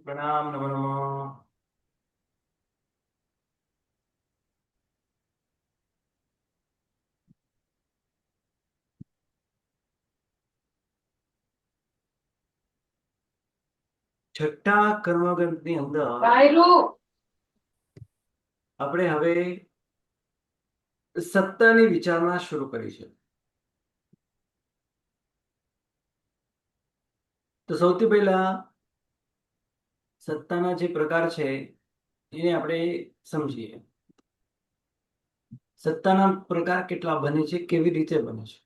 प्रणाम नमो नमः। છઠ્ઠા કર્મગંધની અંદર આપણે હવે સત્તાની વિચારણા શરૂ કરી છે. તો સૌથી પહેલા સત્તાના જે પ્રકાર છે એને આપણે સમજીએ. સત્તાના પ્રકાર કેટલા બને છે, કેવી રીતે બને છે.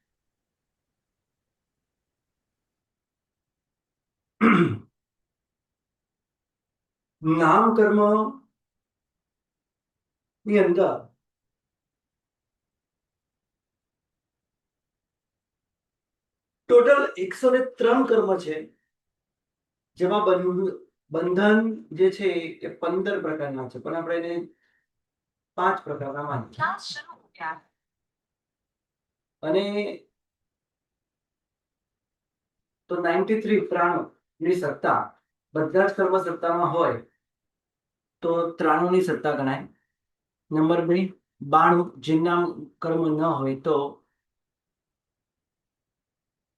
નામ કર્મ ની અંદર ટોટલ 103 કર્મ છે, જેમાં બંધન જે છે એ 15 પ્રકારના છે, પણ આપણે એને 5 પ્રકારના માનીએ. અને તો 93 પ્રાણોની સત્તા બધા જ કર્મ સત્તામાં હોય તો ત્રાણુની સત્તા ગણાય. નંબર 2, 92 જેના કર્મ ન હોય તો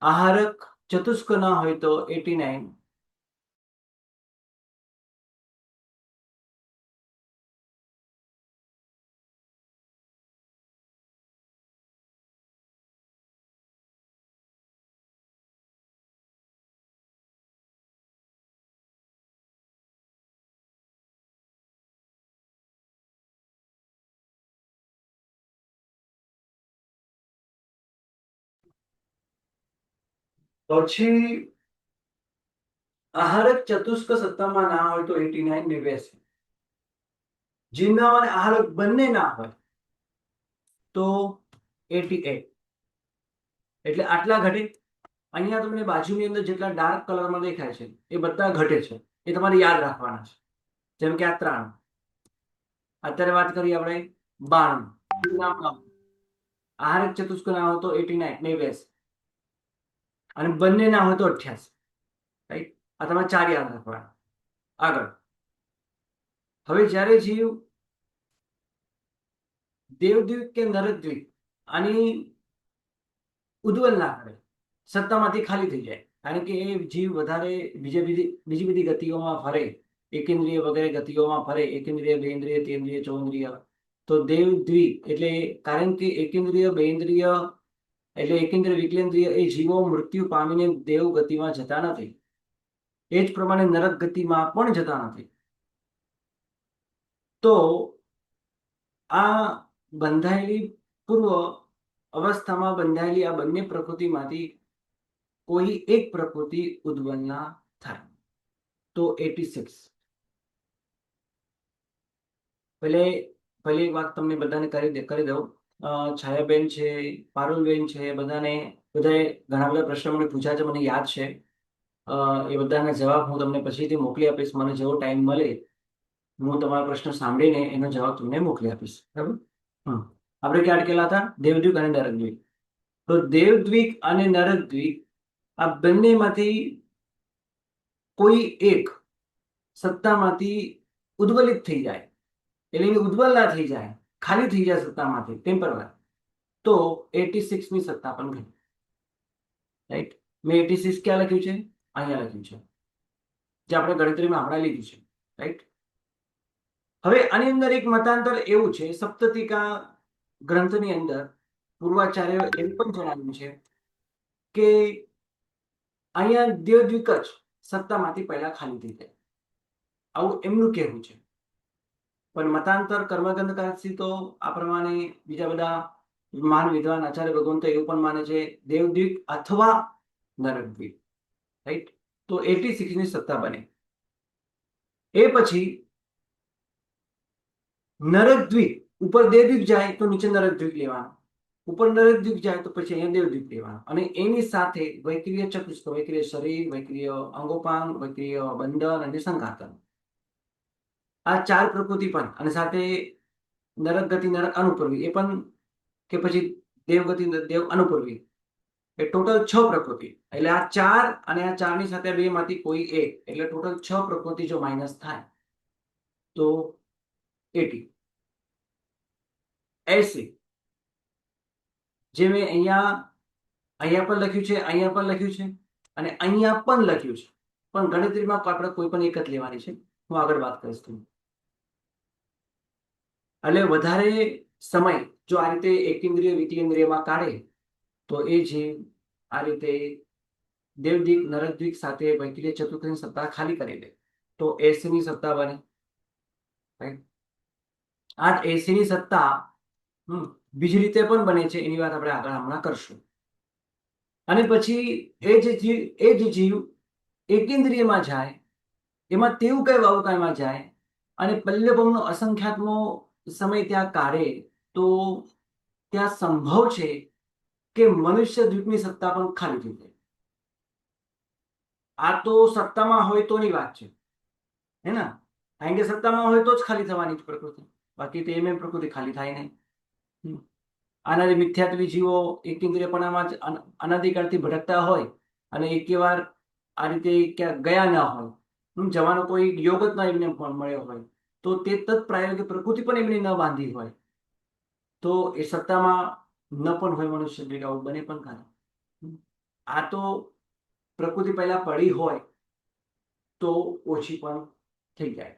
આહારક ચતુષ્ક ના હોય તો 89. પછી આહારક ચતુષ્ક સત્તામાં ના હોય તો 89 ને 82. જીવના અને આહારક બંને ના હોય તો 88. એટલે આટલા ઘટે. અહીંયા તમને બાજુની અંદર જેટલા ડાર્ક કલરમાં દેખાય છે એ બધા ઘટે છે, એ તમારે યાદ રાખવાના છે. જેમ કે આ 93. અત્યારે વાત કરીએ આપણે 92. આહારક ચતુષ્ક ના હોય તો 89 ને 82, અને બંને ના હોય તો 88. રાઈટ, આ તમારે 4 યાદ રાખવાના. આગળ હવે જ્યારે જીવ દેવદ્વીપ કે નરકદ્વીપ આની ઉદ્વલ ના કરે, સત્તામાંથી ખાલી થઈ જાય, કારણ કે એ જીવ વધારે બીજી બધી ગતિઓમાં ફરે, એકેન્દ્રિય વગેરે ગતિઓમાં ફરે, એકેન્દ્રિય, બેન્દ્રિય, તેન્દ્રિય, ચૌન્દ્રિય. તો દેવદ્વીપ એટલે કારણ કે એકેન્દ્રિય, બેન્દ્રિય એટલે એકેન્દ્રિય, વિકેન્દ્રિય એ જીવો મૃત્યુ પામીને દેવ ગતિમાં જતા નથી. એ જ પ્રમાણે નરક ગતિમાં પણ જતા નથી. તો આ બંધાયેલી પૂર્વ અવસ્થામાં બંધાયેલી આ બંને પ્રકૃતિમાંથી કોઈ એક પ્રકૃતિ ઉદ્વલના થાય તો 86. પહેલી એક વાત તમને બધાને કરી દઉં. છાયાબેન છે, પારુલબેન છે, બધાએ ઘણા બધા પ્રશ્નો મને પૂછ્યા છે, મને યાદ છે. એ બધાના જવાબ હું તમને પછીથી મોકલી આપીશ. મને જેવો ટાઈમ મળે હું તમારા પ્રશ્ન સાંભળીને એનો જવાબ તમને મોકલી આપીશ. બરાબર. આપણે ક્યાં અટકેલા હતા? દેવદ્વીપ અને નરકદ્વીપ. તો દેવદ્વીપ અને નરકદ્વીપ આ બંનેમાંથી કોઈ એક સત્તામાંથી ઉદ્વલિત થઈ જાય, એટલે ઉદ્વલ ના થઈ જાય, ખાલી થઈ જાય સત્તામાંથી ટેમ્પરરી, તો 86 ની સત્તા પણ ગઈ. રાઈટ, મેં 86 ક્યાં લખ્યું છે? અહીંયા લખ્યું છે, જે આપણે ગણતરીમાં હમણાં લીધું છે. રાઈટ. હવે આની અંદર એક મતાંતર એવું છે, સપ્તતિકા ગ્રંથની અંદર પૂર્વાચાર્ય એમ પણ જણાવ્યું છે કે અહીંયા દેવદ્વીપ જ સત્તામાંથી પહેલા ખાલી થઈ જાય, આવું એમનું કહેવું છે. પણ મતાંતર કર્મગંધકારથી તો આ પ્રમાણે બીજા બધા મહાન વિદ્વાન આચાર્ય ભગવાન તો એવું પણ માને છે દેવદ્વીપ અથવા નરકદ્વીપ. રાઈટ. તો 86 ની સત્તા બને. એ પછી નરકદ્વીપ ઉપર દેવદ્વીપ જાય તો નીચે નરકદ્વીપ લેવાનો, ઉપર નરકદ્વીપ જાય તો પછી અહીંયા દેવદ્વીપ લેવાનો, અને એની સાથે વૈક્રિય ચતુષ્ક, વૈક્રિય શરીર, વૈક્રિય અંગોપાંગ, વૈક્રિય બંધન અને સંઘાતન, આ 4 પ્રકૃતિ પણ, અને સાથે નરક ગતિ, નરક અનુપૂર્વી એ પણ, કે પછી દેવગતિ, દેવ અનુપૂર્વી, એ ટોટલ 6 પ્રકૃતિ. એટલે આ 4 અને આ 4 ની સાથે 2 માંથી કોઈ એક, એટલે ટોટલ 6 પ્રકૃતિ જો માઇનસ થાય તો 80. 80 જે મેં અહીંયા પણ લખ્યું છે, અહીંયા પણ લખ્યું છે અને અહીંયા પણ લખ્યું છે, પણ ગણતરીમાં આપણે કોઈ પણ એક જ લેવાની છે. હું આગળ વાત કરીશ તમને. એટલે વધારે સમય જો આ રીતે એકેન્દ્રિય વિકેન્દ્રિયમાં કાઢે તો એ જીવ આ રીતે દેવદિક નરકદ્વીક સાથે વૈકલ્ય ચતુર્થની સત્તા ખાલી કરી દે તો 80 ની સત્તા બને. આ 80 ની સત્તા બીજી રીતે પણ બને છે, એની વાત આપણે આગળ હમણાં કરશું. અને પછી એ જ જીવ એકેન્દ્રિયમાં જાય, એમાં તેવું કઈ વાવુકાયમાં જાય અને પલ્લવમનો અસંખ્યાતનો સમય ત્યાં કાઢે તો ત્યાં સંભવ છે કે મનુષ્ય દ્વીપની સત્તા પણ ખાલી થઈ જાય. આ તો સત્તામાં હોય તોની વાત છે, હે ને? કારણ કે સત્તામાં હોય તો જ ખાલી થવાની પ્રકૃતિ, બાકી તો એમ પ્રકૃતિ ખાલી થાય નહીં. આના મિથ્યાત્વી જીવો એકેન્દ્રિયપણામાં જ અનાદિકાળથી ભટકતા હોય અને એકેવાર આ રીતે ક્યાં ગયા ના હોય, જવાનો કોઈ યોગ જ ના એમને મળ્યો હોય, તો તે તત્પ્રાયોગિક પ્રકૃતિ પણ એમની ન બાંધી હોય તો એ સત્તામાં ન પણ હોય મનુષ્ય દ્વીપ. આવું બને પણ ખરા. આ તો પ્રકૃતિ પહેલા પડી હોય તો ઓછી પણ થઈ જાય.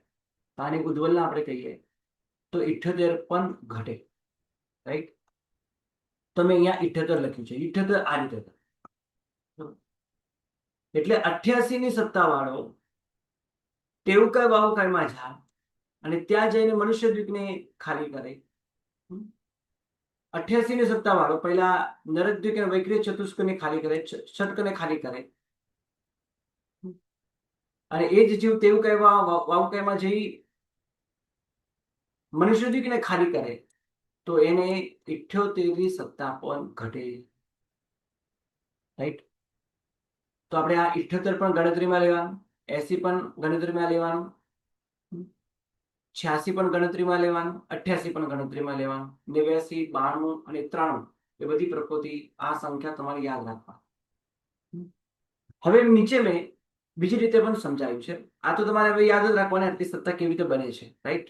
સ્થાનિક ઉદ્વલના આપણે કહીએ તો 78 પણ ઘટે. રાઈટ? તમે અહીંયા 78 લખ્યું છે, 78 આ રીતે. એટલે 88 ની સત્તા વાળો ટેવકાય વાવુકાયમાં જાય અને ત્યાં જઈને મનુષ્ય દ્વીપને ખાલી કરે. 88 ની સત્તા વાળો પહેલા નરકદ્વીપ અને વૈકલ્ય ચતુષ્કને ખાલી કરે, ષટકને ખાલી કરે અને એ જ જીવ ટેવકાય વાવુકાયમાં જઈ મનુષ્ય દ્વીપને ખાલી કરે તો એને 78 ની સત્તા પણ ઘટે. રાઈટ? તો આપણે આ 78 પણ ગણતરીમાં લેવાનું, 80 પણ ગણતરીમાં લેવાનું, 86 પણ ગણતરીમાં લેવાનું, 88 પણ ગણતરીમાં લેવાનું, 89, 92 અને 93 એ બધી પ્રકૃતિ આ સંખ્યા તમારે યાદ રાખવા. હવે નીચે મેં બીજી રીતે પણ સમજાવ્યું છે. આ તો તમારે હવે યાદ જ રાખવાની આટલી સત્તા કેવી રીતે બને છે. રાઈટ?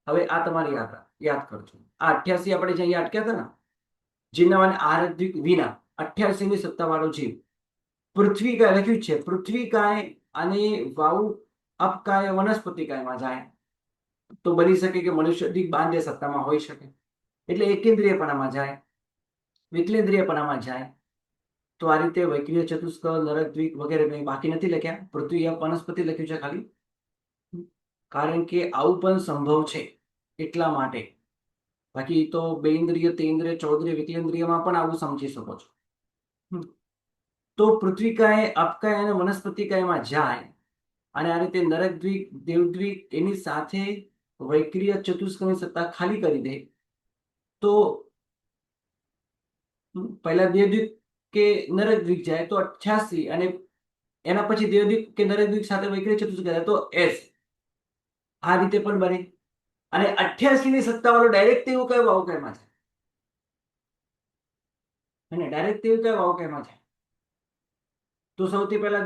હવે આ તમારે યાદ કરજો. આ 88 આપણે જે અહીંયા અટક્યા હતા ને, જીવના આરદ્વિક વિના 88 ની સત્તા વાળો જીવ પૃથ્વી કાય લખ્યું છે, પૃથ્વી કાય અને વાયુ અપકાય વનસ્પતિ કાયમાં જાય તો બની શકે કે મનુષ્ય દ્વીપ બાંધ્ય સત્તામાં હોઈ શકે. એટલે એકેન્દ્રિયપણામાં જાય, વિકેન્દ્રિયપણામાં જાય તો આ રીતે વૈકલ્ય ચતુષ્ક, નરકદ્વીપ વગેરે બાકી નથી લખ્યા. પૃથ્વી વનસ્પતિ લખ્યું છે ખાલી, કારણ કે આવું પણ સંભવ છે એટલા માટે. બાકી તો 2 ઇન્દ્રિય, 3 ઇન્દ્રિય, 14 વિકેન્દ્રિયમાં પણ આવું સમજી શકો છો. તો પૃથ્વીકાય, અપકાય અને વનસ્પતિકાયમાં જાય અને આ રીતે નરકદ્વીપ, દેવદ્વીપ એની સાથે વૈકલ્ય ચતુષ્કની સત્તા ખાલી કરી દે તો પહેલા દેવદ્વીપ કે નરકદ્વીપ જાય તો 88 અને એના પછી દેવદ્વીપ કે નરકદ્વીપ સાથે વૈકલ્ય ચતુષ્ક જાય તો 80. આ રીતે પણ બને. અને 88 ની સત્તા વાળો ડાયરેક્ટ એવું કયું વાવુકાયમાં છે, અને ડાયરેક્ટ એવું કયું વાવુકાયમાં છે તો સૌથી પહેલા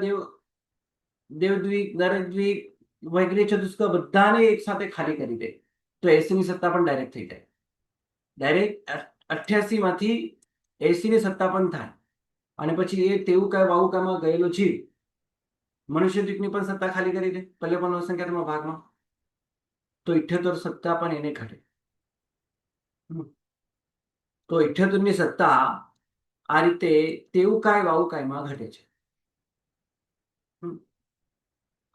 દેવદ્વીપ, નરકદ્વીપ, વૈકલ્ય ચતુષ્ક બધાને એક સાથે ખાલી કરી દે તો 80 ની સત્તા પણ ડાયરેક્ટ થઈ જાય. ડાયરેક્ટ 88 માંથી 80 ની સત્તા પણ થાય અને પછી એ તેવું કઈ વાવુકામાં ગયેલો જીવ મનુષ્ય દ્વીપની પણ સત્તા ખાલી કરી દે પલ્લવનો સંખ્યાત્મક ભાગમાં તો 78 સત્તા પણ એને ઘટે. તો 78 ની સત્તા આ રીતે તેવું કાય વાવુકાયમાં ઘટે છે.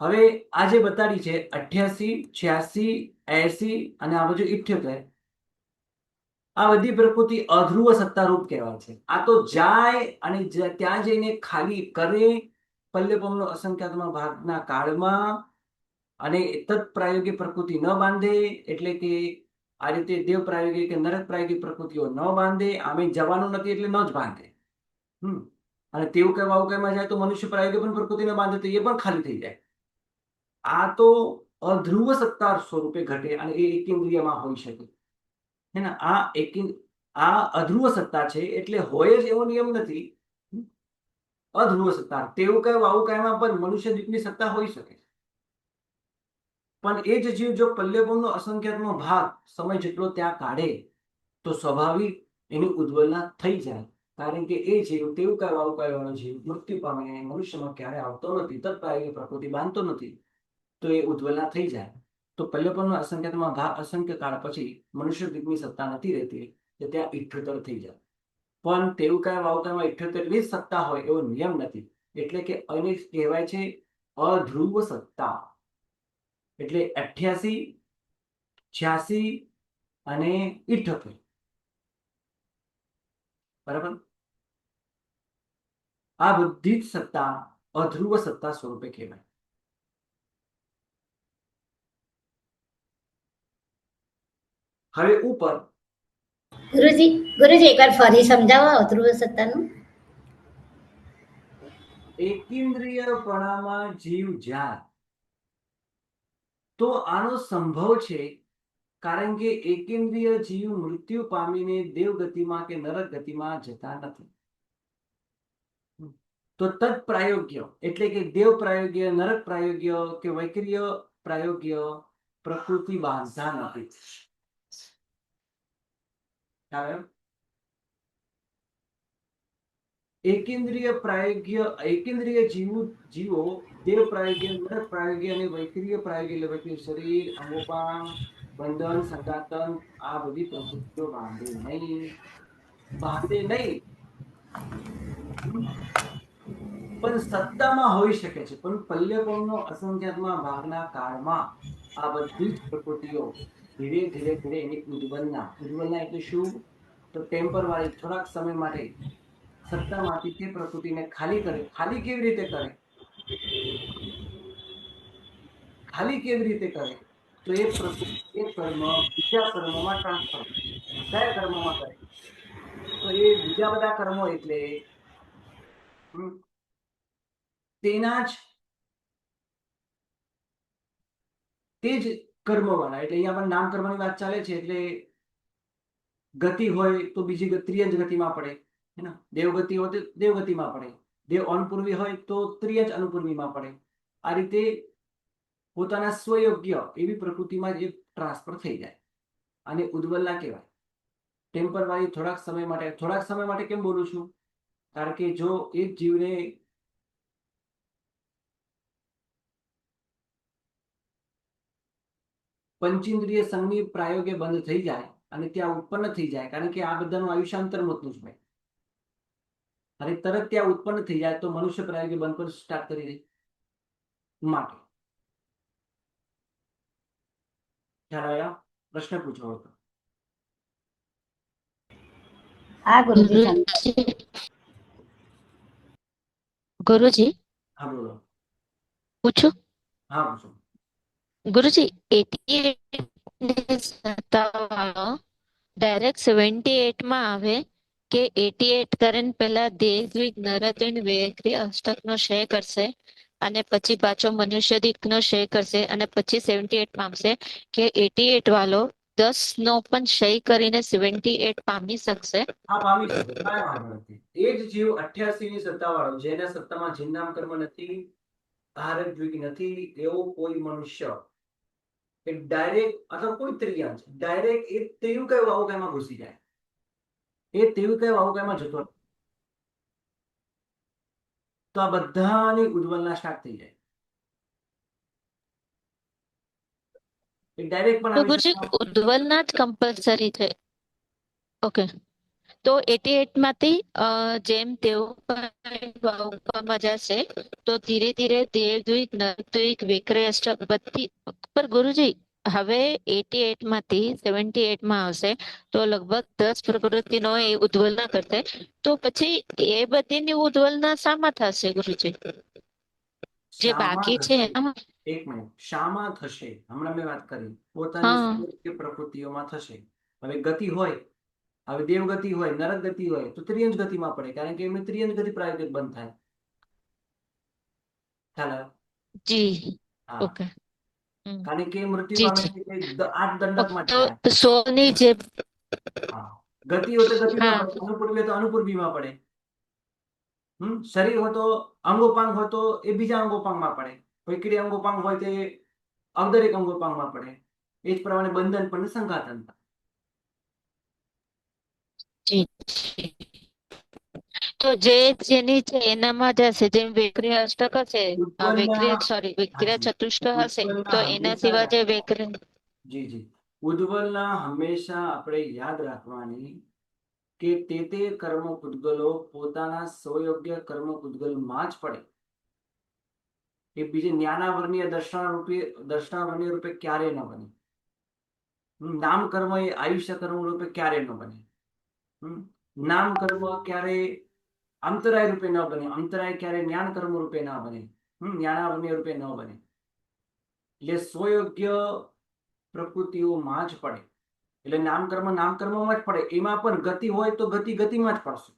હવે આ જે બતાડી છે 88, 86, 80 અને આ બાજુ 78, આ બધી પ્રકૃતિ અધ્રુવ સત્તારૂપ કહેવાય છે. આ તો જાય અને ત્યાં જઈને ખાલી કરે પલ્લવનો અસંખ્યાત્મક ભાગના કાળમાં અને તત્પ્રાયોગિક પ્રકૃતિ ન બાંધે, એટલે કે આ રીતે દેવ પ્રાયોગિક કે નરક પ્રાયોગિક પ્રકૃતિઓ ન બાંધે. આમે જવાનું નથી એટલે ન જ બાંધે. અને તેવું કઈ વાવુકાયમાં જાય તો મનુષ્ય પ્રાયોગિક પણ પ્રકૃતિ ન બાંધે તો એ પણ ખાલી થઈ જાય. આ તો અધ્રુવ સત્તા સ્વરૂપે ઘટે અને એ એકેન્દ્રિયમાં હોઈ શકે. હે ને? આ અધ્રુવ સત્તા છે એટલે હોય જ એવો નિયમ નથી. અધ્રુવ સત્તા. તેવું કયું આવું કયામાં પણ મનુષ્ય દીપની સત્તા હોઈ શકે, પણ એ જ જીવ જો પલ્યપણનો અસંખ્યાતનો ભાગ સમય જેટલો ત્યાં કાઢે તો સ્વાભાવિક એની ઉદ્વલના થઈ જાય. કારણ કે એ જીવ તેવું કયું આવું કહેવાનો જીવ મૃત્યુ પામે મનુષ્યમાં ક્યારે આવતો નથી, તત્પ્રાયોગિક પ્રકૃતિ બાંધતો નથી, તો એ ઉદ્વલના થઈ જાય. તો પલ્યપણનો અસંખ્યાતમાં ભાગ અસંખ્ય કાળ પછી મનુષ્ય દીપની સત્તા નથી રહેતી, તો ત્યાં ઇઠ્યોતર થઈ જાય. પણ તેવું કાંઈ વાવકામાં 78ની જ સત્તા હોય એવો નિયમ નથી. એટલે કે એને કહેવાય છે અધ્રુવ સત્તા. એટલે 88, 86 અને 78, બરાબર, આ બધી જ સત્તા અધ્રુવ સત્તા સ્વરૂપે કહેવાય. હવે ઉપર ગુરુજી એકવાર ફરી સમજાવો અધ્રુવ સત્તાનું. એકેન્દ્રિયપણામાં જીવ જાય તો આનો સંભવ છે, કારણ કે એકેન્દ્રિય જીવ મૃત્યુ પામીને દેવગતિમાં કે નરક ગતિમાં જતા નથી. તો તદ પ્રાયોગ્ય એટલે કે દેવ પ્રાયોગ્ય, નરક પ્રાયોગ્ય કે વૈકરીય પ્રાયોગ્ય પ્રકૃતિ બાંધતા નથી. એકેન્દ્રિય પ્રાયોગ્ય એકેન્દ્રિય જીવો દેવ પ્રાયોગ્ય, નરક પ્રાયોગ્ય અને વૈકરીય પ્રાયોગ્ય એટલે વૈકરીય શરીર, અંગોપાંગ, બંધન, સંગાતન આ બધી પ્રવૃત્તિઓ બાંધે નહીં. પણ સત્તામાં હોઈ શકે છે. પણ પલ્યપણનો અસંખ્યાતમાં ભાગના કાળમાં આ બધી જ પ્રકૃતિઓ ધીરે ધીરે ધીરે એની ઉદ્વલના એટલે શું? તો ટેમ્પરરી થોડાક સમય માટે સત્તામાંથી તે પ્રકૃતિને ખાલી કરે. ખાલી કેવી રીતે કરે? ખાલી કેવી રીતે કરે? તો એ પ્રકૃતિ એક કર્મ બીજા કર્મમાં ટ્રાન્સફર કરે. કયા કર્મમાં કરે? તો એ બીજા બધા કર્મો એટલે તેના જ તે જ કર્મવાળા, એટલે અહીંયા પણ નામ કર્મની વાત ચાલે છે. એટલે ગતિ હોય તો બીજી ત્રિયંજ ગતિમાં પડે, હે ને? દેવગતિ હોય તો દેવગતિમાં પડે, દેવ અનુપૂર્વી હોય તો ત્રિયંજ અનુપૂર્વીમાં પડે. આ રીતે પોતાના સ્વયોગ્ય એવી પ્રકૃતિમાં જે ટ્રાન્સફર થઈ જાય અને ઉદ્વલના કહેવાય. ટેમ્પરરી થોડાક સમય માટે કેમ બોલું છું? કારણ કે જો એક જીવને પંચેન્દ્રિય સંઘની પ્રાયોગ્ય બંધ થઈ જાય અને ત્યાં ઉત્પન્ન થઈ જાય, કારણ કે આ બધાનું આયુષ્ય અંતર્મુખનું જ હોય, અને તરત ત્યાં ઉત્પન્ન થઈ જાય તો મનુષ્ય પ્રાયોગ્ય બંધ પર સ્ટાર્ટ કરી દે. માટે ખ્યાલ આવ્યા? પ્રશ્ન પૂછો હતો. હા ગુરુજી. ગુરુજી હા બોલો. પૂછું? હા પૂછો. ગુરુજી 88 ડાયરેક્ટ 78 માં આવે કે 88 કરીને પેલા દેહ દ્વિક નરતન વેક્રી અષ્ટક નો ક્ષય કરશે અને પછી પાછો મનુષ્ય દીક નો ક્ષય કરશે અને પછી 78 પામશે, કે 88 વાળો 10 નો પણ ક્ષય કરીને 78 પામી શકશે? હા પામી શકે, કાંઈ વાંધો નથી. એ જ જીવ 88 ની સત્તા વાળો, જેના સત્તામાં જિન્નામ કર્મ નથી, ભારત દ્વિક નથી, એવો કોઈ મનુષ્ય એ ડાયરેક્ટ અથવા કોઈ ત્રિયંજ ડાયરેક્ટ એ તેવું કયું આવું કઈમાં ઘૂસી જાય. એ તેવું કયું આવું કઈમાં જતો તો આ બધાની ઉદ્વલના સ્ટાર્ટ થઈ જાય. એ ડાયરેક્ટ પણ તો આવી ગુરુજી શકે. ઉદ્વલના જ કમ્પલસરી છે. ઓકે, તો 88 માંથી જેમ તેઓ ભાવમાં જશે તો ધીરે ધીરે દેહ દ્વિક નર દ્વિક વિક્રય અષ્ટક બધી. પર ગુરુજી હવે 88 માંથી 78 માં આવશે તો લગભગ 10 પ્રકૃતિનો એ ઉદ્વલના કરશે, તો પછી એ બધીની ઉદ્વલના શામાં થશે ગુરુજી? જે શામાં બાકી છે થશે? એનામાં? એક મિનિટ, શામાં થશે? હમણાં મેં વાત કરી પોતાની હા સ્વરૂપીય પ્રકૃતિઓમાં થશે. હવે ગતિ હોય, હવે દેવગતિ હોય, નરક ગતિ હોય તો ત્રિયંજ ગતિમાં પડે, કારણ કે એમની ત્રિયંજ ગતિ પ્રાયોગિક બંધ થાય. ખ્યાલ આવ્યો? જી. હા, ઓકે. કારણ કે મૃત્યુ જી પામે જી. એટલે 8 દંડકમાં જ જાય. તો 16 ની જે હા, ગતિ હોય તો ગતિમાં હા પડે, અનુપૂર્વી હોય તો અનુપૂર્વીમાં પડે. શરીર હોય તો અંગોપાંગ હોય તો એ બીજા અંગોપાંગમાં પડે, વૈકરી અંગોપાંગ હોય તો એ દરેક અંગોપાંગમાં પડે. એ જ પ્રમાણે બંધન પણ સંઘાતનતા. જી, જી. તો જે જેની છે એનામાં જ હશે, જેમ વિક્રિય અષ્ટક હશે, ઉદ્વલના વિક્રિય હાજી ચતુષ્ક હશે, તો ઉદ્વલના એના હંમેશા સિવાય જે વિક્રિય જી જી ઉદ્વલના હંમેશા આપણે યાદ રાખવાની કે તે કર્મ પૂતગલો પોતાના સ્વયોગ્ય કર્મ પૂતગલમાં જ પડે. એ બીજે જ્ઞાનાવર્ણીય દર્શનાવર્ણીય રૂપે ક્યારે ન બને. નામ કર્મ એ આયુષ્ય કર્મ રૂપે ક્યારે ન બને. નામ કર્મ ક્યારે અંતરાય રૂપે ન બને, અંતરાય ક્યારે જ્ઞાન કર્મ રૂપે ના બને, જ્ઞાનાવર્ણીય રૂપે ન બને. એટલે સ્વયોગ્ય પ્રકૃતિઓમાં જ પડે. એટલે નામકર્મમાં જ પડે. એમાં પણ ગતિ હોય તો ગતિમાં જ પડશે.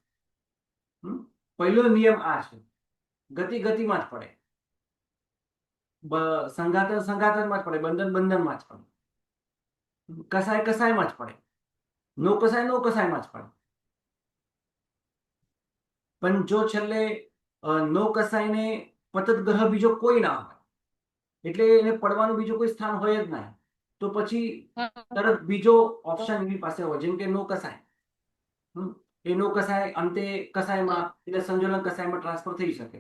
પહેલો નિયમ આ છે, ગતિમાં જ પડે, સંઘાતમાં જ પડે, બંધનમાં જ પડે, કસાયમાં જ પડે, નો કસાયમાં જ પડે. પણ જો છેલ્લે નો કસાયને પતત ગ્રહ બીજો કોઈ ના હોય, એટલે એને પડવાનું બીજું કોઈ સ્થાન હોય જ નહીં, તો પછી તરત બીજો ઓપ્શન એની પાસે હોય, જેમ કે નો કસાય. એ નો કસાય અંતે કસાયમાં એટલે સંજોલન કસાયમાં ટ્રાન્સફર થઈ શકે.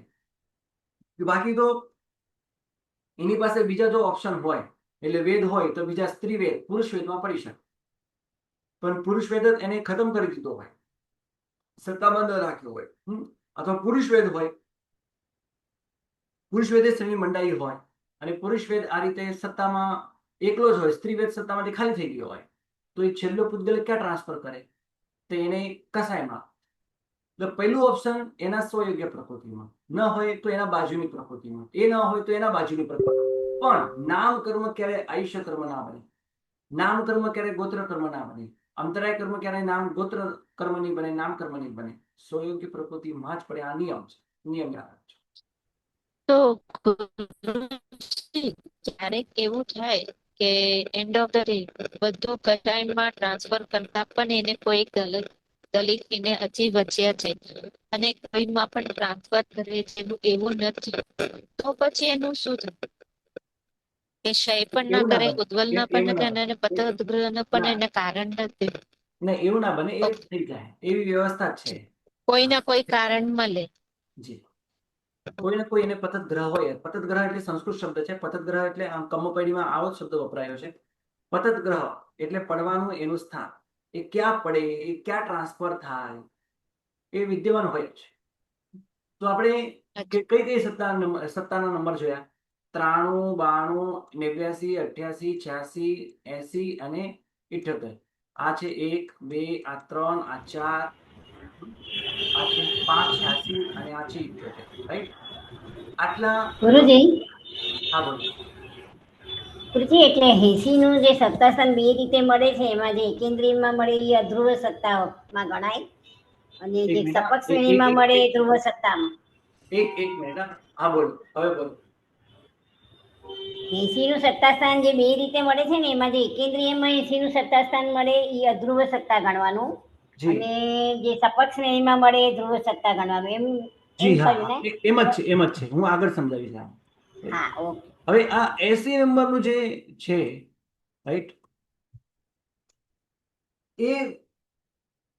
બાકી તો એની પાસે બીજા જો ઓપ્શન હોય, એટલે વેદ હોય તો બીજા સ્ત્રી વેદ પુરુષ વેદમાં પડી શકે. પણ પુરુષ વેદ જ એને ખતમ કરી દીધો હોય, સત્તાબંધ રાખ્યો હોય, અથવા પુરુષ વેદ હોય, પુરુષ વેદે શ્રેણી મંડાઈ હોય, અને પુરુષ વેદ આ રીતે સત્તામાં એકલો જ હોય, સ્ત્રી વેદ સત્તામાંથી ખાલી થઈ ગયો હોય, તો એ છેલ્લો પૂતગલ ક્યાં ટ્રાન્સફર કરે? તો એને કસાયમાં. એટલે પહેલું ઓપ્શન એના સ્વયોગ્ય પ્રકૃતિમાં ન હોય તો એના બાજુની પ્રકૃતિમાં, એ ન હોય તો એના બાજુની પ્રકૃતિ. પણ નામ કર્મ ક્યારે આયુષ્ય કર્મ ના બને, નામ કર્મ ક્યારે ગોત્ર કર્મ ના બને, અંતરાય કર્મ ક્યારે નામ ગોત્ર કર્મ નહીં બને, નામ કર્મ નહીં બને. સ્વયોગ્ય પ્રકૃતિમાં જ પડે. આ નિયમ છે, નિયમ યાદ રાખજો. તો ક્યારેક એવું થાય કે એન્ડ ઓફ ધ ડે બધું કસાયમાં ટ્રાન્સફર કરતા પણ એને કોઈ દલિત એને હજી વચ્યા છે, અને કોઈમાં પણ ટ્રાન્સફર કરે છે, એવું નથી. તો પછી એનું શું થયું? એ શય પણ ના એવું ના કરે, બને, ઉદ્વલ ના પણ એવું કરે, ના અને બને, પતદ્ગ્રહ ના પણ ના એને કારણ નથી. ના એવું ના બને, એ થઈ જાય એવી વ્યવસ્થા છે. કોઈ ના કોઈ કારણ મળે. જી, કોઈ ને કોઈ એને પતદ્ગ્રહ હોય. પતદ્ગ્રહ એટલે સંસ્કૃત શબ્દ છે. પતદ્ગ્રહ એટલે આમ કમ્મપડીમાં આવો જ શબ્દ વપરાયો છે. પતદ્ગ્રહ એટલે પડવાનું એનું સ્થાન, એ ક્યાં પડે, એ ક્યાં ટ્રાન્સફર થાય, એ વિદ્યમાન હોય છે. તો આપણે કઈ સત્તાના નંબર જોયા? 93, 92, 88, 86, 80 અને 78. આ છે 1, 2, આ 3, આ 4, આ છે 5, 86 અને આ છે 78. રાઈટ? આટલા ગુરુજી હા બોલો. ગુરુજી એટલે 80 નું જે સત્તાસ્થાન બે રીતે મળે છે, એમાં જે એકેન્દ્રિયમાં મળે એ અધ્રુવ સત્તામાં ગણાય, અને એક જે મિનિટ હા. સપક શ્રેણીમાં મળે એ ધ્રુવ સત્તામાં. એક મિનિટ હા. હા બોલો, હવે બોલો. 80 નું સત્તાસ્થાન જે બે રીતે મળે છે ને, એમાં જે એકેન્દ્રિયમાં 80 નું સત્તાસ્થાન મળે એ અધ્રુવ સત્તા ગણવાનું, જી અને જે સપક શ્રેણીમાં મળે એ ધ્રુવ સત્તા ગણવાનું. એમ એમ જી હા ખરું હા, ને? એમ જ છે, એમ જ છે. હું આગળ સમજાવીશ. હા, ઓકે. હવે આ 80 નંબરનું જે છે, રાઈટ, એ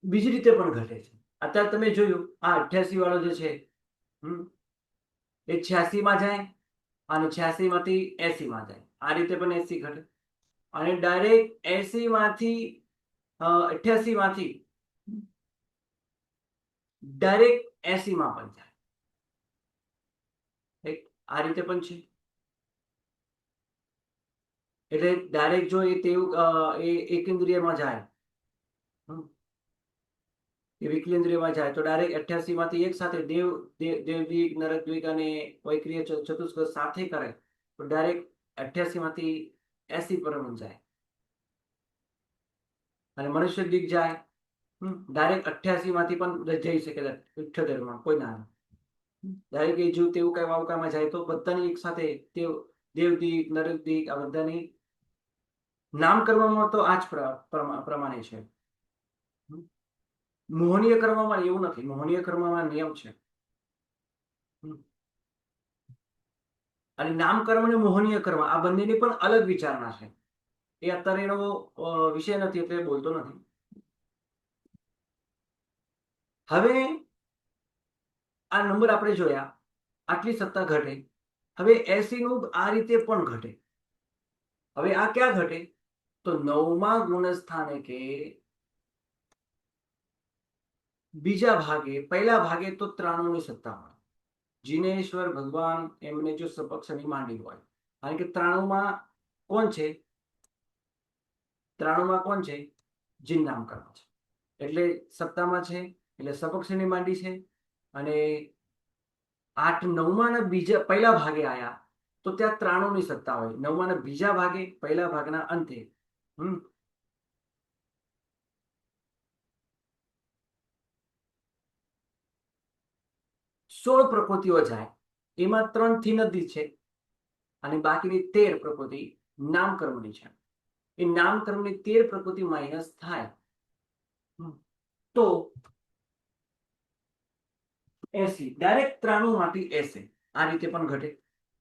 બીજી રીતે પણ ઘટે છે. અત્યારે તમે જોયું આ 88 વાળો જે છે, એ 86 માં જાય, અને 86 માંથી 80 માં જાય. આ રીતે પણ 80 ઘટે, અને ડાયરેક્ટ 80 માંથી 88 માંથી ડાયરેક્ટ 80 માં પણ જાય. આ રીતે પણ છે. એટલે ડાયરેક્ટ જો એ એકેન્દ્રિયમાં જાય, એ વિકલેન્દ્રિયમાં જાય, તો ડાયરેક્ટ 88 માંથી એક સાથે દેવદિક, નરકદ્વિક અને વૈક્રિય ચતુષ્ક સાથે કરે, તો ડાયરેક્ટ 88 માંથી 80 પર જાય. અને મનુષ્ય દિક જાય, ડાયરેક્ટ 88 માંથી પણ જઈ શકે 78 માં, કોઈ ના ડાયરેક્ટ એ જીવ તેવું કઈ વાવકામાં જાય, તો બધાની એક સાથે દેવદિક, નરકદિક આ બધાની નામ કરવામાં તો આ જ પ્રમાણે છે. મોહનીય કર્મમાં એવું નથી. મોહનીય કર્મમાં નિયમ છે હમ. અને નામકર્મ અને મોહનીય કર્મ આ બંનેની પણ અલગ વિચારણા છે. એ અત્યારે એનો વિષય નથી એટલે બોલતો નથી. હવે આ નંબર આપણે જોયા, આટલી સત્તા ઘટે. હવે 80 નું આ રીતે પણ ઘટે. હવે આ ક્યાં ઘટે? તો 9મા ગુણસ્થાને કે બીજા ભાગે, પહેલા ભાગે તો 93 ની સત્તા મળે. જીનેશ્વર ભગવાન એમને જો સપક્ષની માંડી હોય, કારણ કે 93માં કોણ છે? 93માં કોણ છે? જીન નામ કર્મ છે. એટલે સત્તામાં છે, એટલે સપક્ષની માંડી છે. અને 8 9માં બીજા પહેલા ભાગે આયા તો ત્યાં 93 ની સત્તા હોય. 9માં બીજા ભાગે, પહેલા ભાગના અંતે 16 પ્રકૃતિઓ જાય. એમાં 3 થી નદી છે અને બાકીની 13 પ્રકૃતિ નામકર્મની છે. એ નામકર્મની 13 પ્રકૃતિ માઇનસ થાય તો 80, ડાયરેક્ટ 93 માંથી 80 આ રીતે પણ ઘટે.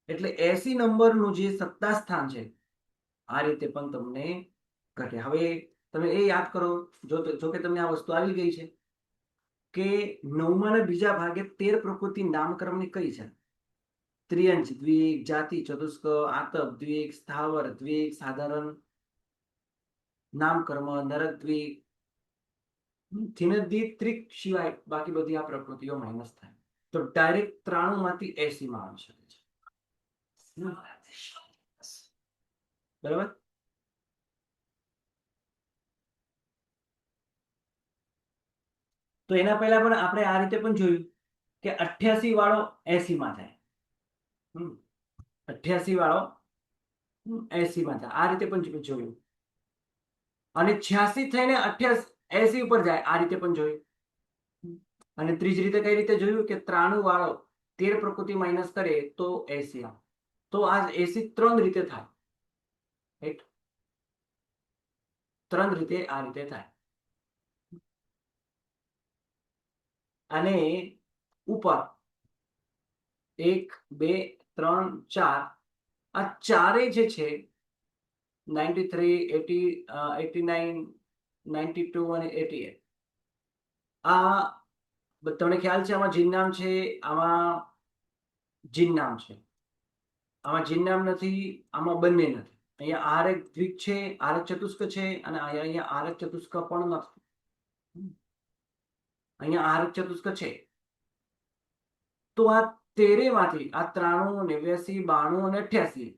એટલે 80 નંબરનું જે સત્તા સ્થાન છે આ રીતે પણ તમને ઘટે. હવે તમે એ યાદ કરો, જો કે તમને આ વસ્તુ આવી ગઈ છે કે 9માં બીજા ભાગે 13 પ્રકૃતિ નામકર્મની કઈ છે? ત્રિયંચ, દ્વિક, જાતિ, ચતુષ્ક, આતપ, દ્વિક, સ્થાવર, દ્વિક, સાધારણ, નામકર્મ, નરક, દ્વિક, ત્રિક સિવાય બાકી બધી આ પ્રકૃતિઓ માઇનસ થાય. તો ડાયરેક્ટ 93 માંથી 80 માં આવી શકે છે. બરાબર? તો એના પહેલા પણ આપણે આ રીતે પણ જોયું કે 88 વાળો 80 માં થાય. 88 વાળો 80 માં થાય. આ રીતે પણ જોયું. અને 86 થઈને 80 ઉપર જાય, આ રીતે પણ જોયું. અને ત્રીજી રીતે કઈ રીતે જોયું કે 93 વાળો 13 પ્રકૃતિ માઇનસ કરે તો 80. તો આ 80 3 રીતે થાય. રાઈટ? 3 રીતે આ રીતે થાય. અને ઉપર 1 2 3 4 આ ચારે જે છે 93 80 89 92 અને 88 આ તમને ખ્યાલ છે આમાં જીન નામ છે, આમાં જીન નામ છે, આમાં જીન નામ નથી, આમાં બંને નથી. અહીંયા આરક દ્વિક છે, આરક ચતુષ્ક છે અને અહીંયા આરક ચતુષ્ક પણ નથી. અહીંયા આરક ચતુષ્ક છે. તો આ 13 માંથી આ 93 89 92 અને 88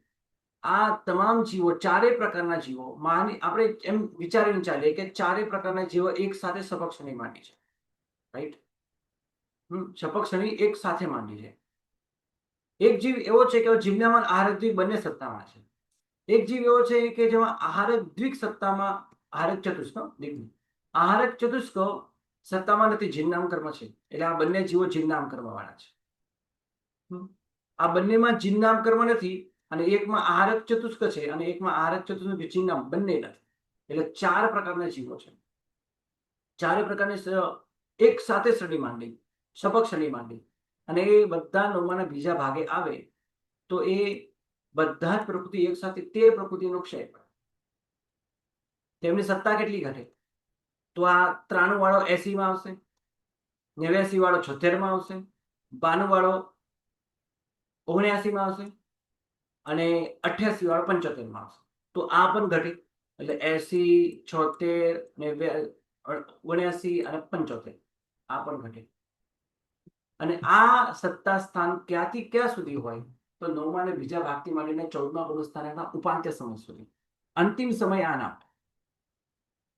આ તમામ જીવો, ચારે પ્રકારના જીવો આપણે એમ વિચારીને ચાલીએ કે ચારે પ્રકારના જીવો એક સાથે સપક્ષની માંડી છે. રાઈટ? સપક્ષની એક સાથે માંડી છે. એક જીવ એવો છે કે જીવનામાં આહારક દ્વિક બંને સત્તામાં છે. એક જીવ એવો છે કે જેમાં આહારક દ્વિક સત્તામાં, આહારક ચતુષ્ક દ્વિક, આહારક ચતુષ્ક સત્તામાં નથી, જીન નામ કર્મ છે. એટલે આ બંને જીવો જીન નામ કર્મ વાળા છે. આ બંનેમાં જીન નામ કર્મ નથી અને એકમાં આહારક ચતુષ્ક છે અને એકમાં આહારક ચતુષ્ક જીન નામ બંને નથી. એટલે 4 પ્રકારના જીવો છે. ચારે પ્રકારની એક સાથે શ્રેણી માંડી, સપક્ષ શ્રેણી માંડી. અને એ બધા 9માં બીજા ભાગે આવે તો એ બધા જ પ્રકૃતિ એક સાથે 13 પ્રકૃતિનો ક્ષય કરે. તેમની સત્તા કેટલી ઘટે? તો આ 93 વાળો 80 માં આવશે, 89 વાળો 76 માં આવશે, 92 વાળો 79 માં આવશે અને 88 વાળો 75 માં આવશે. તો આ પણ ઘટે. એટલે 80 76 79 અને 75 આ પણ ઘટે. અને આ સત્તા સ્થાન ક્યાંથી ક્યાં સુધી હોય? તો 9માં બીજા ભાગથી માંડીને 14મા ગુણસ્થાનકના ઉપાંત્ય સમય સુધી, અંતિમ સમય આના.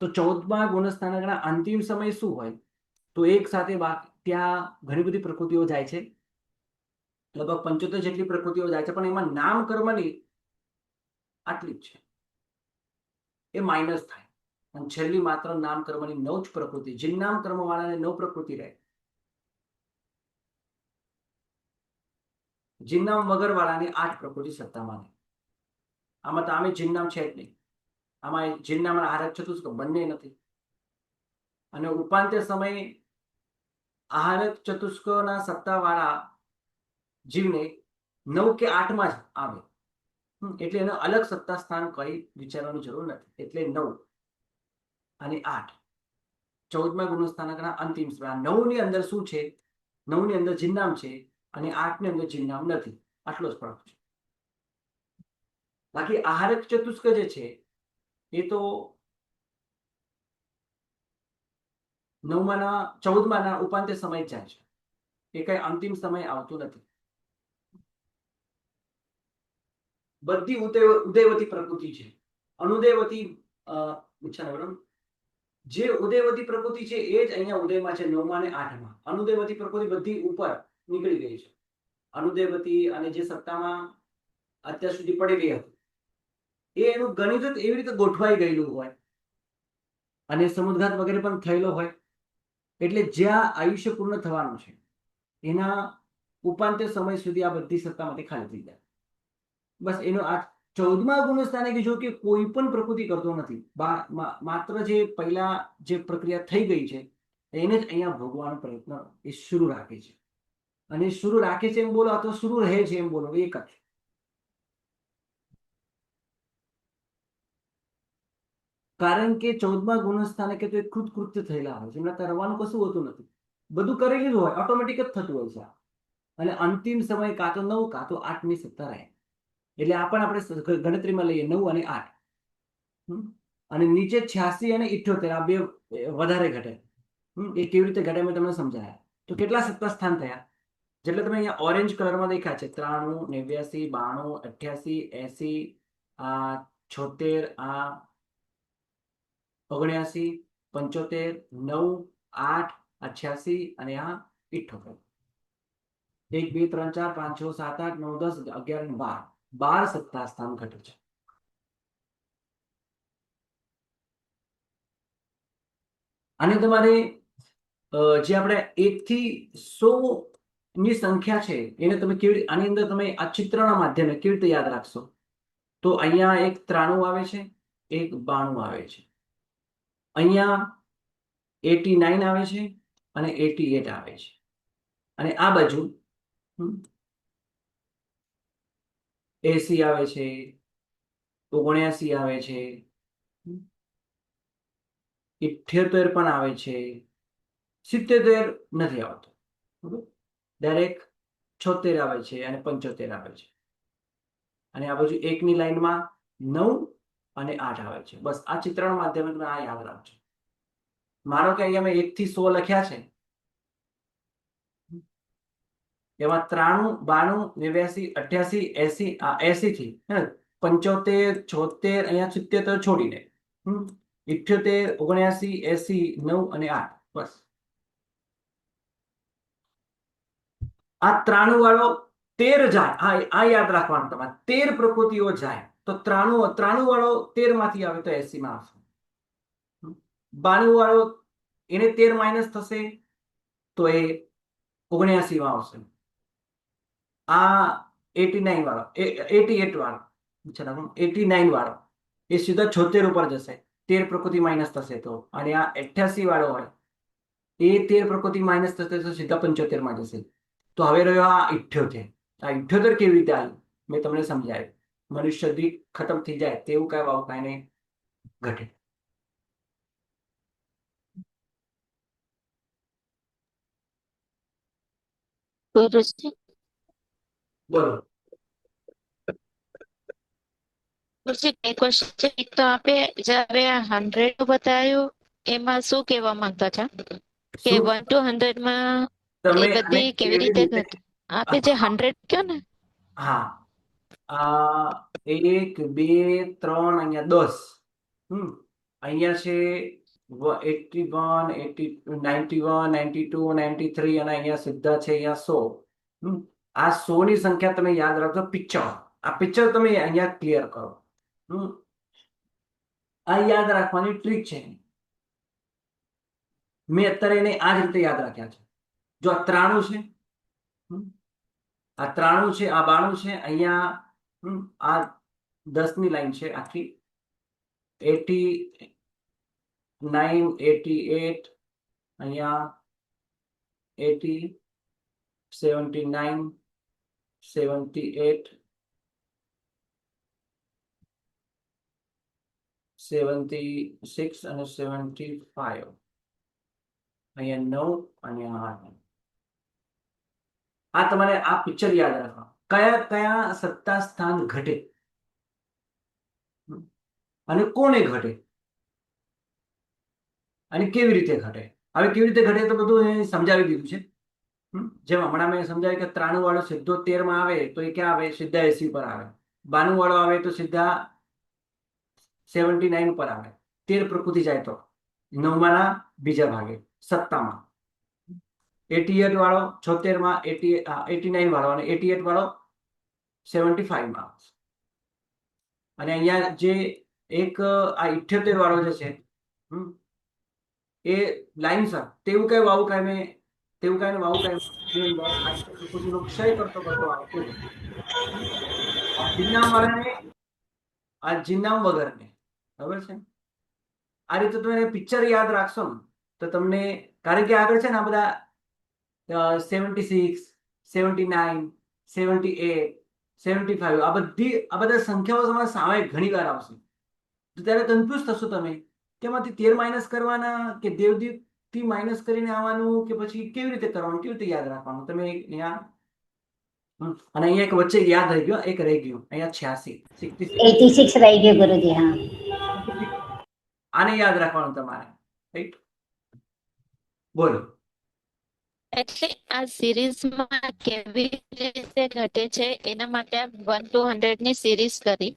તો 14મા ગુણસ્થાનકના અંતિમ સમય શું હોય? તો એક સાથે ત્યાં ઘણી બધી પ્રકૃતિઓ જાય છે, લગભગ 75 જેટલી પ્રકૃતિઓ જાય છે, પણ એમાં નામ કર્મની આટલી જ છે, એ માઇનસ થાય. અને છેલ્લી માત્ર નામ કર્મની 9 જ પ્રકૃતિ, જીન નામ કર્મ વાળાને 9 પ્રકૃતિ રહે, જીન નામ વગર વાળાને 8 પ્રકૃતિ સત્તામાં રહે. આમાં તો આમે જીન નામ છે જ નહીં. આમાં જીન નામ આહારક ચતુષ્ક બંને નથી. અને ઉપાંત્ય સમય આહારક ચતુષ્કના સત્તા વાળા જીવને 9 કે 8 માં જ આવે. એટલે એનો અલગ સત્તા સ્થાન કઈ વિચારવાની જરૂર નથી. એટલે 9 અને 8 14મા ગુણસ્થાનકના અંતિમ સ્વર. 9 ની અંદર શું છે? 9 ની અંદર જિન્નામ છે અને 8 ની અંદર જિન્નામ નથી. આટલો જ ફરક છે. બાકી આહારક ચતુષ્ક જે છે એ તો 14માના ઉપાંત્ય સમય જાય છે. એ કઈ અંતિમ સમય આવતો નથી. બધી ઉદયવતી પ્રકૃતિ છે. અનુદયવતી જે ઉદયવતી પ્રકૃતિ છે એ જ અહીંયા ઉદયમાં છે 9મા અને 8મા. અનુદયવતી પ્રકૃતિ બધી ઉપર નીકળી ગઈ છે. અનુદયવતી અને જે સત્તામાં અત્યાર સુધી પડી રહી હતી એ એનું ગણિત જ એવી રીતે ગોઠવાઈ ગયેલું હોય અને સમુદ્રઘાત વગેરે પણ થયેલો હોય એટલે જ્યાં આયુષ્ય પૂર્ણ થવાનું છે એના ઉપાંત્ય સમય સુધી આ બધી સત્તામાંથી ખાલી થઈ જાય. બસ એનો આ 14મા ગુણસ્થાને કીધું કે કોઈ પણ પ્રકૃતિ કરતો નથી. માત્ર જે પહેલા જે પ્રક્રિયા થઈ ગઈ છે એને જ અહીંયા ભોગવાનો પ્રયત્ન એ શરૂ રાખે છે. અને શરૂ રાખે છે એમ બોલો અથવા શરૂ રહે છે એમ બોલો, એક જ. કારણ કે 14મા ગુણસ્થાને કે તો એ કૃતકૃત્ય થયેલા હોય છે. એમના કરવાનું કશું હોતું નથી. બધું કરેલું જ હોય, ઓટોમેટિક જ થતું હોય છે. અને અંતિમ સમય કાં તો 9 કાં તો 8ની સત્તા રહે. એટલે આ પણ આપણે ગણતરીમાં લઈએ 9 અને 8. અને નીચે 86 અને 78 આ બે વધારે ઘટે. એ કેવી રીતે ઘટે મેં તમને સમજાયા. તો કેટલા સત્તા સ્થાન થયા? જેટલે તમે અહીંયા ઓરેન્જ કલરમાં દેખાય છે 93, 89, 92, 88, 80, આ 76, 75, 9, 8, 86 અને આ 78. 1, 2, 3, 4, 5, 6, 7, 8, 9, 10, 11 અને 12. 12 સત્તા સ્થાન ઘટે છે. અને તમારે જે આપણે 1 થી 100 ની સંખ્યા છે એને તમે કેવી આની અંદર તમે આ ચિત્રના માધ્યમે કેવી રીતે યાદ રાખશો? તો અહીંયા એક 93 આવે છે, એક 92 આવે છે, અહીંયા 89 આવે છે અને 88 આવે છે, અને આ બાજુ 80 આવે છે, 79 આવે છે, 78 પણ આવે છે, 77 નથી આવતો. ડાયરેક્ટ 76 આવે છે અને 75 આવે છે. અને આ બાજુ 1 ની લાઈનમાં 9 અને 8 આવે છે. બસ આ ચિત્રણ માધ્યમે તમે આ યાદ રાખજો. માનો કે અહીંયા મેં 1 થી 100 લખ્યા છે, એમાં 93, 92, 89, 80, 80 થી 75, 76, અહીંયા 77 છોડીને 78, 79, 80, 9 અને 8. બસ આ 93 વાળો 13 જાય. આ યાદ રાખવાનું તમારે. 13 પ્રકૃતિઓ જાય તો 93 વાળો 13 માંથી આવે તો 80 માં આવશે. 92 વાળો એને 13 માઇનસ થશે તો એ 79 માં આવશે. આ 89 વાળો 88 વાળો 89 વાળો એ સીધા 76 ઉપર જશે. 13 પ્રકૃતિ માઇનસ થશે તો. અને આ 88 વાળો હોય એ 13 પ્રકૃતિ માઇનસ થશે તો સીધા 75 માં જશે. તો હવે રહ્યો આ 78. આ 78 કેવી રીતે આવ્યું મેં તમને સમજાવ્યું. મનુષ્ય દીઠ ખતમ થઈ જાય તેવું કઈ વાવ કાંઈ ઘટે. ગુરુજી, બોલો. ગુરુજી એક ક્વેશ્ચન છે. એક તો આપે જ્યારે 100 બતાવ્યું એમાં શું કહેવા માંગતા હતા કે શું 1 to 100 માં તમે એ આને બધી કેવી કેવી રીતે રીતે ઘટે? આપે જે 100 કયો ને હા 1, 2, 3 અહીંયા 10. અહીંયા છે 81, 91, 92, 93 અને અહીંયા સીધા છે અહીંયા 100. આ 100 ની સંખ્યા તમે યાદ રાખજો. પિક્ચર આ પિક્ચર તમે અહીંયા ક્લિયર કરો. આ યાદ રાખવાની ટ્રીક છે. મેં અત્યારે એને આ જ રીતે યાદ રાખ્યા છે. જો આ 93 છે, આ 93 છે, આ 92 છે, અહીંયા આ 10 ની લાઈન છે આખી. 89, 88, અહીંયા 80, 79, 78, 76 અને 75. અહીંયા 9 અને 8. આ તમારે આ પિક્ચર યાદ રાખવા. કયા કયા સત્તા સ્થાન ઘટે અને કોને ઘટે અને કેવી રીતે ઘટે. હવે કેવી રીતે ઘટે તો બધું અહીં સમજાવી દીધું છે. જેમ હમણાં મેં સમજાવ્યું કે 93 વાળો સીધો 13 માં આવે તો એ ક્યાં આવે? સીધા 80 પર આવે. 92 વાળો આવે તો સીધા 79 પર આવે. 13 પ્રકૃતિ જાય તો 9 બીજા ભાગે સત્તામાં. 88 વાળો 76 માં, 89 વાળો અને 88 વાળો 75 માં. અને અહીંયા જે એક આ 78 વાળો જે છે એ લાઈનસર તેવું કઈ વાવું કાંઈ મેં તેવું કાંઈ વાવું કાંઈ પ્રકૃતિનો ક્ષય કરતો કરતો આવતો જાય. આ જીનામ વાળાને આ જીનામ વગરને ખબર છે. આ રીતે તમે પિક્ચર યાદ રાખશો ને તો તમને, કારણ કે આગળ છે ને આ બધા 76, 79, 78, 75 આ બધા સંખ્યાઓ તમારા સામે ઘણી વાર આવશે. તો ત્યારે કન્ફ્યુઝ થશો તમે કે એમાંથી 13 માઇનસ કરવાના કે દેવદીપ થી માઇનસ કરીને આવવાનું કે પછી કેવી રીતે કરવાનું, કેવી રીતે યાદ રાખવાનું. તમે અહીંયા અને અહીંયા એક વચ્ચે યાદ રહી ગયો, એક રહી ગયું અહીંયા 86, 86 રહી ગયો ગુરુજી. હા, આને યાદ રાખવાનું તમારે. રાઈટ, બોલો. એટલે આ સિરીઝમાં કેવી રીતે ઘટે છે એના માટે 1 to 100 ની સિરીઝ કરી.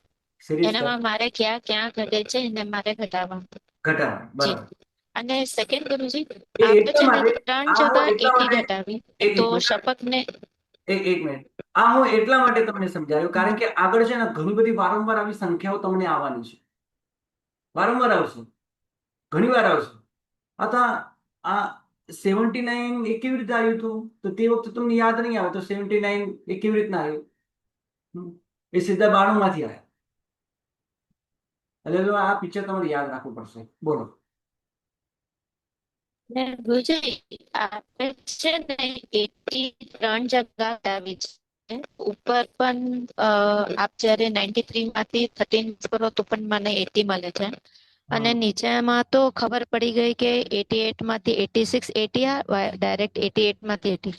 સિરીઝ એનામાં મારે ક્યાં ક્યાં ઘટે છે એને મારે ઘટાડવાનું. ઘટાડવાનું, બરાબર. અને સેકન્ડ ગુરુજી, એ આપણે એટલા છે ને માટે 3 આ હું જગા એટલા 80 માટે ઘટાવી એક તો મિનિટ, શપથને એક મિનિટ. આ હું એટલા માટે તમને સમજાવ્યું કારણ કે આગળ છે ને ઘણી બધી વારંવાર આવી સંખ્યાઓ તમને આવવાની છે. વારંવાર આવશે, ઘણી વાર આવશે. અથવા આ 79 એ કેવી રીતે આવ્યું હતું તો તે વખતે તમને યાદ નહીં આવે તો 79 એ કેવી રીતના આવ્યું? એ સીધા 92 માંથી આવ્યા. એટલે આ પિક્ચર તમારે યાદ રાખવું પડશે. બોલો. ને ગુરુજી, આપણે છે ને 83 જગા ઘટાવી છે. ઉપર પણ આપ જયારે 93 માંથી 13 કરો તો પણ મને 80 મળે છે. અને નીચેમાં તો ખબર પડી ગઈ કે 88 માંથી 86 80 ડાયરેક્ટ 88 માંથી 80.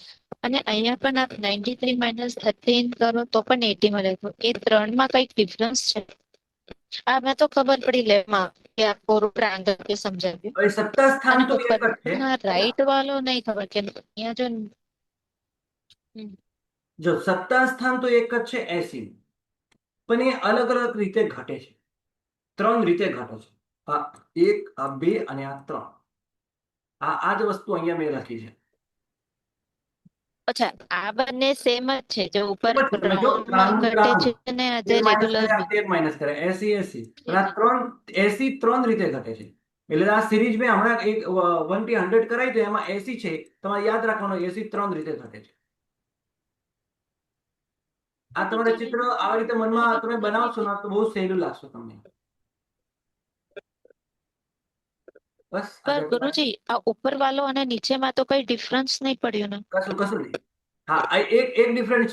અને અહીંયા પણ આપ 93 માઇનસ 13 કરો તો પણ 80 મળે. તો એ 3 માં કઈક ડિફરન્સ છે. આ મેં તો ખબર પડી લેમાં કે આપકો ટ્રાયંગલ કે સમજાવ્યું. હવે સત્તા સ્થાન અને તો એક જ છે. ઉપરના રાઈટ વાળો નહીં ખબર કે અહીંયા જો જો સત્તા સ્થાન તો એક જ છે 80, પણ એ અલગ અલગ રીતે ઘટે છે. 3 રીતે ઘટે છે. આ 1, આ 2 અને આ 3. આ જ વસ્તુ અહીંયા મેં લખી છે. અચ્છા, આ બંને સેમ જ છે. જો ઉપર જો 3 માં ઘટે છે ને આજે રેગ્યુલર 13 માઇનસ કરે 80, 80. પણ આ 80 3 રીતે ઘટે છે. એટલે આ સિરીઝ મેં હમણાં એક 1 થી 100 કરાવી તો એમાં 80 છે. તમારે યાદ રાખવાનું 80 3 રીતે ઘટે છે. આ તમારે ચિત્ર આવી રીતે મનમાં તમે બનાવશો ને તો બહુ સહેલું લાગશે તમને. બસ પર ગુરુજી, આ ઉપર વાળો અને નીચેમાં તો કઈ ડિફરન્સ નહીં પડ્યું ને? કશું નહીં. હા, એક ડિફરન્ટ છે.